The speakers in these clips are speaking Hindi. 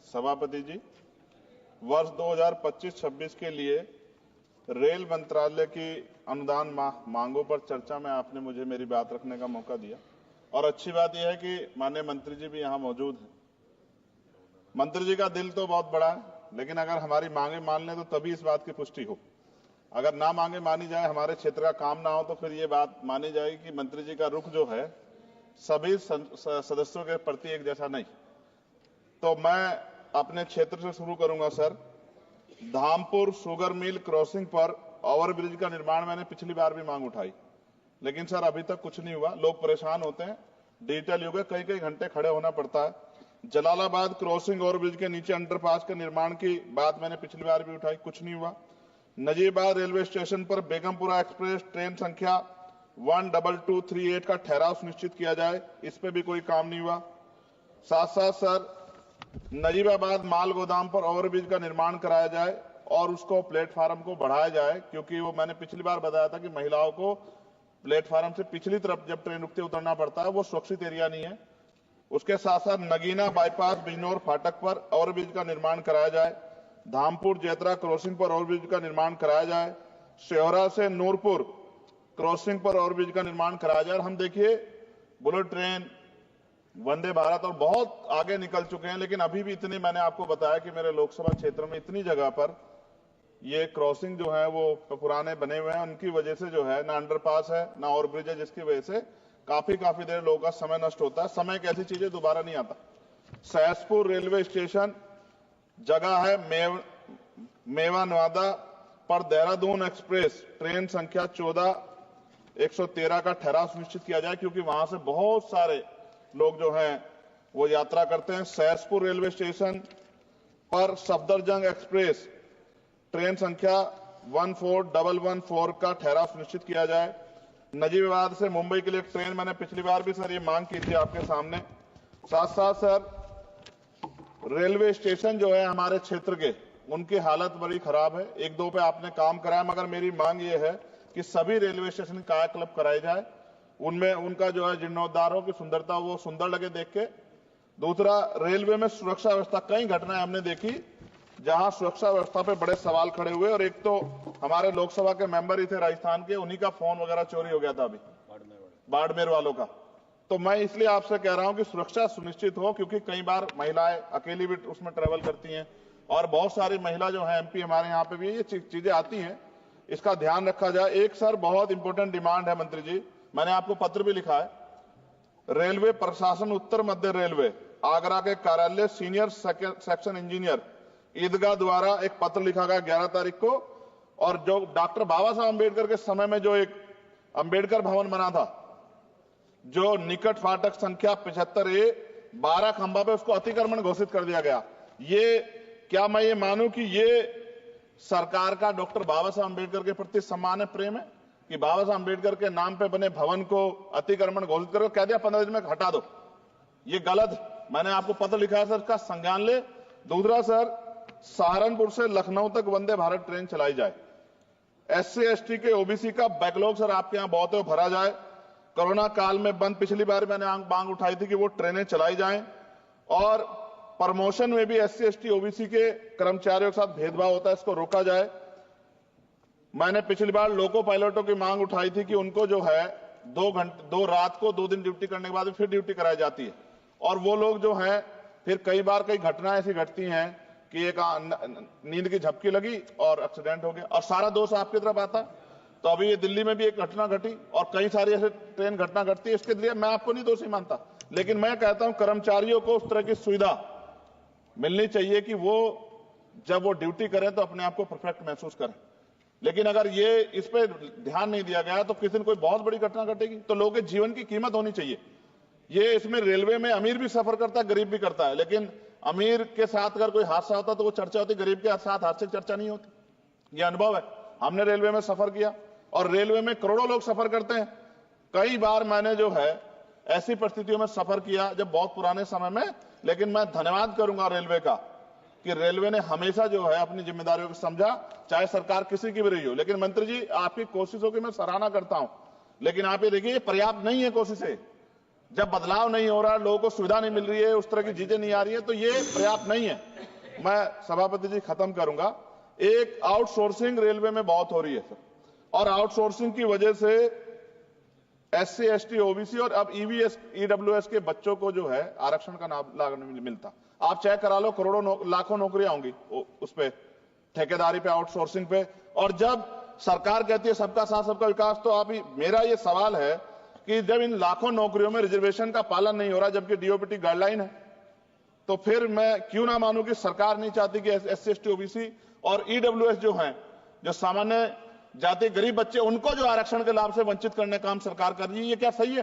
सभापति जी, वर्ष 2025-26 के लिए रेल मंत्रालय की अनुदान मांगों पर चर्चा में आपने मुझे मेरी बात रखने का मौका दिया और अच्छी बात यह है कि माननीय मंत्री जी भी यहां मौजूद हैं। मंत्री जी का दिल तो बहुत बड़ा है, लेकिन अगर हमारी मांगे मान लें तो तभी इस बात की पुष्टि हो। अगर ना मांगे मानी जाए, हमारे क्षेत्र का काम ना हो, तो फिर ये बात मानी जाएगी कि मंत्री जी का रुख जो है सभी सदस्यों के प्रति एक जैसा नहीं। तो मैं अपने क्षेत्र से शुरू करूंगा sir. Dhampur sugar mill crossing पर ओवरब्रिज का निर्माण मैंने पिछली बार भी मांग उठाई, लेकिन सर अभी तक कुछ नहीं हुआ। लोग परेशान होते हैं, डिजिटल युग है, कई घंटे खड़े होना पड़ता है। जलालाबाद क्रॉसिंग ओवरब्रिज के नीचे अंडरपास के निर्माण की बात मैंने पिछली बार भी उठाई, कुछ नहीं हुआ। नजीबाद रेलवे स्टेशन पर बेगमपुरा एक्सप्रेस ट्रेन संख्या 12238 का ठहराव सुनिश्चित किया जाए, इस पे भी कोई काम नहीं हुआ। साथ साथ सर नजीबाबाद माल गोदाम पर ओवरब्रिज का निर्माण कराया जाए और उसको प्लेटफार्म को बढ़ाया जाए, क्योंकि वो मैंने पिछली बार बताया था कि महिलाओं को प्लेटफार्म से पिछली तरफ जब ट्रेन रुकते उतरना पड़ता है, वो सुरक्षित एरिया नहीं है। उसके साथ साथ नगीना बाईपास बिजनौर फाटक पर ओवरब्रिज का निर्माण कराया जाए। धामपुर जेतरा क्रॉसिंग पर ओवरब्रिज का निर्माण कराया जाए। शेवरा से नूरपुर क्रॉसिंग पर ओवरब्रिज का निर्माण कराया जाए। हम देखिए बुलेट ट्रेन, वंदे भारत और बहुत आगे निकल चुके हैं, लेकिन अभी भी इतने, मैंने आपको बताया कि मेरे लोकसभा क्षेत्र में इतनी जगह पर ये क्रॉसिंग जो है वो पुराने बने हुए हैं। उनकी वजह से जो है ना अंडरपास है ना ओवरब्रिज है, जिसकी वजह से काफी देर लोगों का समय नष्ट होता है। समय एक ऐसी चीज है, दोबारा नहीं आता। सहसपुर रेलवे स्टेशन जगह है मेवा नवादा पर देहरादून एक्सप्रेस ट्रेन संख्या 14113 का ठहराव सुनिश्चित किया जाए, क्योंकि वहां से बहुत सारे लोग जो हैं वो यात्रा करते हैं। सहसपुर रेलवे स्टेशन पर सफदरजंग एक्सप्रेस ट्रेन संख्या 14114 का ठहराव सुनिश्चित किया जाए। नजीबाबाद से मुंबई के लिए ट्रेन, मैंने पिछली बार भी सर ये मांग की थी आपके सामने। साथ साथ सर रेलवे स्टेशन जो है हमारे क्षेत्र के, उनकी हालत बड़ी खराब है। एक दो पे आपने काम कराया, मगर मेरी मांग ये है कि सभी रेलवे स्टेशन कायाकल्प कराए जाए, उनमें उनका जो है जीर्णोद्धार हो, कि सुंदरता वो सुंदर लगे देख के। दूसरा, रेलवे में सुरक्षा व्यवस्था, कई घटनाएं हमने देखी जहां सुरक्षा व्यवस्था पे बड़े सवाल खड़े हुए। और एक तो हमारे लोकसभा के मेंबर ही थे राजस्थान के, उन्हीं का फोन वगैरह चोरी हो गया था अभी बाड़मेर वालों का। तो मैं इसलिए आपसे कह रहा हूं कि सुरक्षा सुनिश्चित हो, क्योंकि कई बार महिलाएं अकेली भी उसमें ट्रेवल करती हैं और बहुत सारी महिला जो है एमपी हमारे यहाँ पे भी ये चीजें आती हैं, इसका ध्यान रखा जाए। एक सर बहुत इंपॉर्टेंट डिमांड है मंत्री जी, मैंने आपको पत्र भी लिखा है। रेलवे प्रशासन उत्तर मध्य रेलवे आगरा के कार्यालय सीनियर सेक्शन इंजीनियर ईदगाह द्वारा एक पत्र लिखा गया 11 तारीख को, और जो डॉक्टर बाबा साहब अम्बेडकर के समय में जो एक अम्बेडकर भवन बना था, जो निकट फाटक संख्या 75A 12 खंबा पे, उसको अतिक्रमण घोषित कर दिया गया। ये क्या मैं ये मानूं कि ये सरकार का डॉक्टर बाबा साहब अम्बेडकर के प्रति सम्मान है, प्रेम है, कि बाबा साहब अम्बेडकर के नाम पे बने भवन को अतिक्रमण घोषित करो, कह दिया 15 दिन में हटा दो। ये गलत, मैंने आपको पत्र लिखा है सर, इसका संज्ञान ले। दूसरा सर, सहारनपुर से लखनऊ तक वंदे भारत ट्रेन चलाई जाए। SC ST के OBC का बैकलॉग सर आपके यहां बहुत है, वो भरा जाए। कोरोना काल में बंद, पिछली बार मैंने मांग उठाई थी कि वो ट्रेनें चलाई जाएं। और प्रमोशन में भी SC ST OBC के कर्मचारियों के साथ भेदभाव होता है, इसको रोका जाए। मैंने पिछली बार लोको पायलटों की मांग उठाई थी कि उनको जो है 2 रात को 2 दिन ड्यूटी करने के बाद फिर ड्यूटी कराई जाती है, और वो लोग जो हैं फिर कई बार कई घटनाएं ऐसी घटती हैं कि एक नींद की झपकी लगी और एक्सीडेंट हो गया, और सारा दोष आपकी तरफ आता। तो अभी ये दिल्ली में भी एक घटना घटी और कई सारी ऐसे ट्रेन घटना घटती है, इसके लिए मैं आपको नहीं दोषी मानता, लेकिन मैं कहता हूं कर्मचारियों को उस तरह की सुविधा मिलनी चाहिए कि वो जब वो ड्यूटी करें तो अपने आप को परफेक्ट महसूस करें। लेकिन अगर ये इस पे ध्यान नहीं दिया गया तो किसी दिन कोई बहुत बड़ी घटना घटेगी, तो लोगों के जीवन की कीमत होनी चाहिए। ये इसमें रेलवे में अमीर भी सफर करता है, गरीब भी करता है, लेकिन अमीर के साथ अगर कोई हादसा होता तो वो चर्चा होती, गरीब के साथ हादसे की चर्चा नहीं होती। ये अनुभव है, हमने रेलवे में सफर किया और रेलवे में करोड़ों लोग सफर करते हैं। कई बार मैंने जो है ऐसी परिस्थितियों में सफर किया जब बहुत पुराने समय में, लेकिन मैं धन्यवाद करूंगा रेलवे का कि रेलवे ने हमेशा जो है अपनी जिम्मेदारियों को समझा, चाहे सरकार किसी की भी रही हो। लेकिन मंत्री जी, आपकी कोशिशों की मैं सराहना करता हूं, लेकिन आप ये देखिए पर्याप्त नहीं है कोशिशें। जब बदलाव नहीं हो रहा, लोगों को सुविधा नहीं मिल रही है, उस तरह की चीजें नहीं आ रही है, तो ये पर्याप्त नहीं है। मैं सभापति जी खत्म करूंगा। एक आउटसोर्सिंग रेलवे में बहुत हो रही है सर, और आउटसोर्सिंग की वजह से SC ST OBC और अब EVS EWS के बच्चों को जो है आरक्षण का लाभ नहीं मिलता। आप चेक करा लो, करोड़ों लाखों नौकरियां होंगी उस पे, ठेकेदारी पे, आउटसोर्सिंग पे। और जब सरकार कहती है सबका साथ सबका विकास, तो आप मेरा ये सवाल है कि जब इन लाखों नौकरियों में रिजर्वेशन का पालन नहीं हो रहा, जबकि DOPT गाइडलाइन है, तो फिर मैं क्यों ना मानूं कि सरकार नहीं चाहती कि SC ST OBC और EWS जो हैं, जो सामान्य जाति गरीब बच्चे, उनको जो आरक्षण के लाभ से वंचित करने का काम सरकार कर रही है। ये क्या सही है?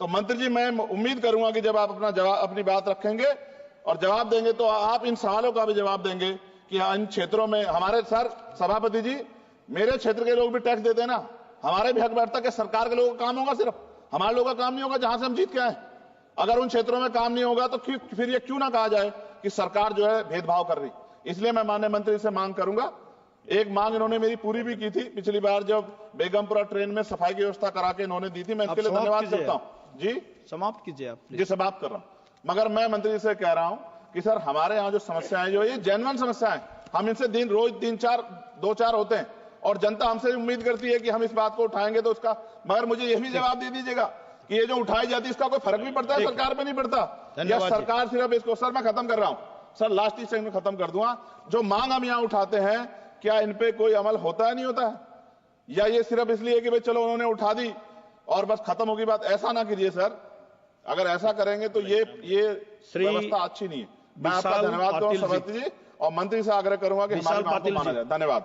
तो मंत्री जी, मैं उम्मीद करूंगा कि जब आप अपनी बात रखेंगे और जवाब देंगे, तो आप इन सवालों का भी जवाब देंगे कि इन क्षेत्रों में हमारे सर सभापति जी, मेरे क्षेत्र के लोग भी टैक्स देते हैं ना, हमारे भी हक बैठता कि सरकार के लोगों का काम होगा, सिर्फ हमारे लोगों का काम नहीं होगा जहां से हम जीत के आए। अगर उन क्षेत्रों में काम नहीं होगा तो फिर ये क्यों ना कहा जाए कि सरकार जो है भेदभाव कर रही। इसलिए मैं माननीय मंत्री से मांग करूंगा, एक मांग इन्होंने मेरी पूरी भी की थी पिछली बार जब बेगमपुरा ट्रेन में सफाई की व्यवस्था करा के इन्होंने दी थी, मैं इसके लिए धन्यवाद करता हूं। जी समाप्त कीजिए आप। जी समाप्त कर रहा हूं। मगर मैं मंत्री से कह रहा हूं कि सर, हमारे यहाँ जो समस्याएं जो ये जेन्युइन समस्याएं, हम इनसे रोज 2-4 होते हैं और जनता हमसे उम्मीद करती है कि हम इस बात को उठाएंगे तो उसका, मगर मुझे यह भी जवाब दे दीजिएगा कि ये जो उठाई जाती है इसका कोई फर्क भी पड़ता है सरकार पे? नहीं पड़ता। या सरकार सिर्फ इसको, सर मैं खत्म कर रहा हूं सर, लास्ट ही सेकंड में खत्म कर दूंगा। जो मांग हम यहां उठाते हैं, क्या इन पे कोई अमल होता है, नहीं होता है? या ये सिर्फ इसलिए कि भाई चलो उन्होंने उठा दी और बस खत्म होगी बात? ऐसा ना कीजिए सर, अगर ऐसा करेंगे तो ये व्यवस्था अच्छी नहीं है। मैं आपका धन्यवाद दूंगा सभापति जी, और मंत्री से आग्रह करूंगा कि हमारी बात को माना जाए। धन्यवाद।